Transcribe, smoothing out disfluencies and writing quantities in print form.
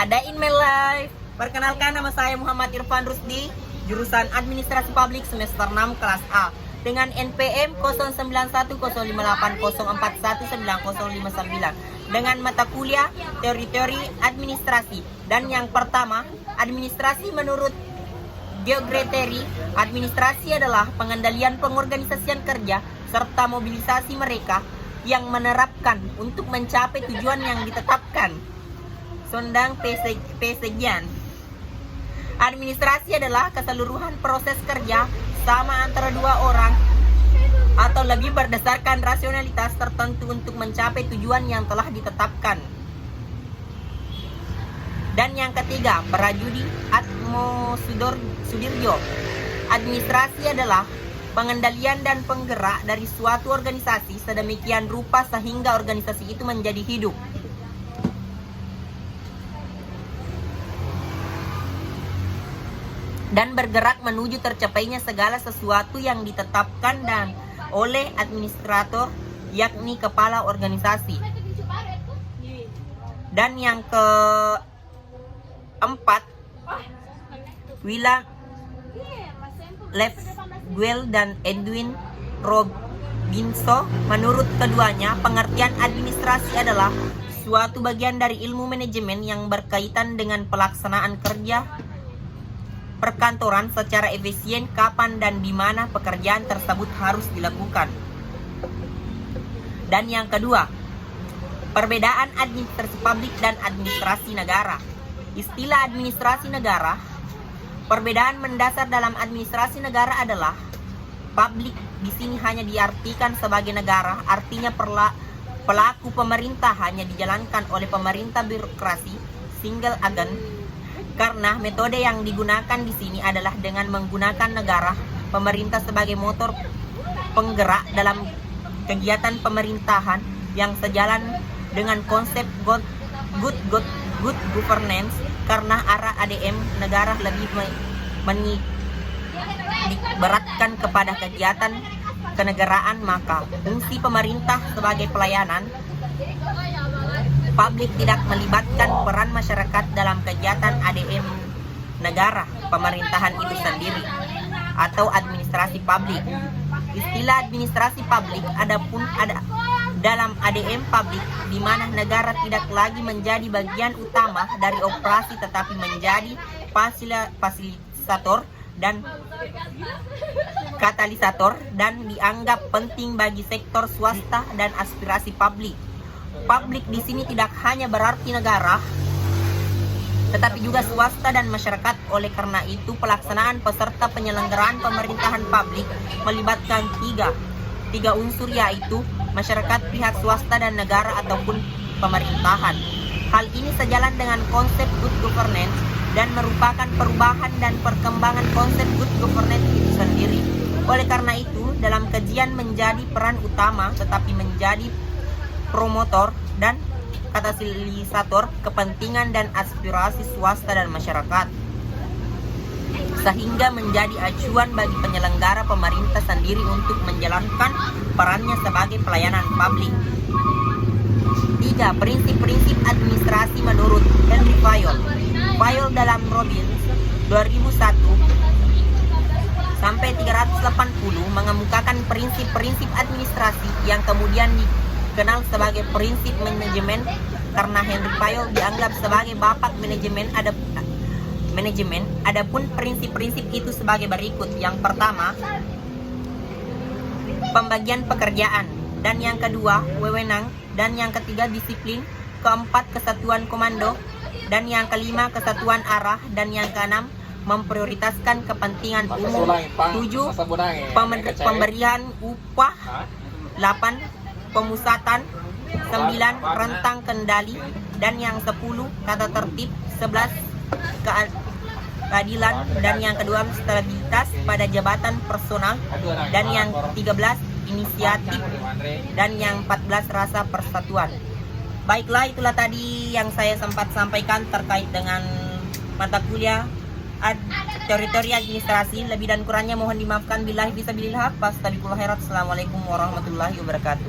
Ada in my life. Perkenalkan, nama saya Muhammad Irfan Rusdi, jurusan Administrasi Publik semester 6 kelas A dengan NPM 091180419059 dengan mata kuliah teori-teori administrasi. Dan yang pertama, administrasi menurut Geogreteri. Administrasi adalah pengendalian pengorganisasian kerja serta mobilisasi mereka yang menerapkan untuk mencapai tujuan yang ditetapkan. Sondang Pesegian. Administrasi adalah keseluruhan proses kerja sama antara dua orang atau lebih berdasarkan rasionalitas tertentu untuk mencapai tujuan yang telah ditetapkan. Dan yang ketiga, Prajudi Atmo Sudirjo. Administrasi adalah pengendalian dan penggerak dari suatu organisasi sedemikian rupa sehingga organisasi itu menjadi hidup dan bergerak menuju tercapainya segala sesuatu yang ditetapkan dan oleh administrator, yakni kepala organisasi. Dan yang keempat, Willa Lefguel dan Edwin Robinson. Menurut keduanya, pengertian administrasi adalah suatu bagian dari ilmu manajemen yang berkaitan dengan pelaksanaan kerja perkantoran secara efisien kapan dan di mana pekerjaan tersebut harus dilakukan. Dan yang kedua, perbedaan administrasi publik dan administrasi negara. Istilah administrasi negara, perbedaan mendasar dalam administrasi negara adalah publik di sini hanya diartikan sebagai negara, artinya pelaku pemerintah hanya dijalankan oleh pemerintah birokrasi single agent. Karena metode yang digunakan di sini adalah dengan menggunakan negara, pemerintah sebagai motor penggerak dalam kegiatan pemerintahan yang sejalan dengan konsep good governance. Karena arah ADM negara lebih menitikberatkan kepada kegiatan kenegaraan, maka fungsi pemerintah sebagai pelayanan publik tidak melibatkan peran masyarakat dalam kegiatan ADM negara pemerintahan itu sendiri atau administrasi publik. Istilah administrasi publik adapun ada dalam ADM publik di mana negara tidak lagi menjadi bagian utama dari operasi tetapi menjadi fasilitator dan katalisator dan dianggap penting bagi sektor swasta dan aspirasi publik. Publik di sini tidak hanya berarti negara, tetapi juga swasta dan masyarakat. Oleh karena itu, pelaksanaan peserta penyelenggaraan pemerintahan publik melibatkan tiga unsur, yaitu masyarakat, pihak swasta, dan negara ataupun pemerintahan. Hal ini sejalan dengan konsep good governance dan merupakan perubahan dan perkembangan konsep good governance itu sendiri. Oleh karena itu, dalam kajian menjadi peran utama, tetapi menjadi promotor dan katalisator kepentingan dan aspirasi swasta dan masyarakat, sehingga menjadi acuan bagi penyelenggara pemerintah sendiri untuk menjalankan perannya sebagai pelayanan publik. 3. Prinsip-prinsip administrasi menurut Henry Fayol. Fayol dalam Robbins 2001 sampai 380 mengemukakan prinsip-prinsip administrasi yang kemudian dikenal sebagai prinsip manajemen. Karena Henry Fayol dianggap sebagai bapak manajemen, adapun prinsip-prinsip itu sebagai berikut. Yang pertama, pembagian pekerjaan, dan yang kedua, wewenang, dan yang ketiga, disiplin, keempat, kesatuan komando, dan yang kelima, kesatuan arah, dan yang keenam, memprioritaskan kepentingan umum. 7. Pemberian upah. 8. Pemusatan. 9. Rentang kendali, dan yang 10. Tata tertib. 11. Keadilan, dan yang kedua stabilitas pada jabatan personal, dan yang 13 inisiatif, dan yang 14 rasa persatuan. Baiklah, itulah tadi yang saya sempat sampaikan terkait dengan mata kuliah teori-teori administrasi. Lebih dan kurangnya mohon dimaafkan. Billahi fisabilillah. Assalamualaikum warahmatullahi wabarakatuh.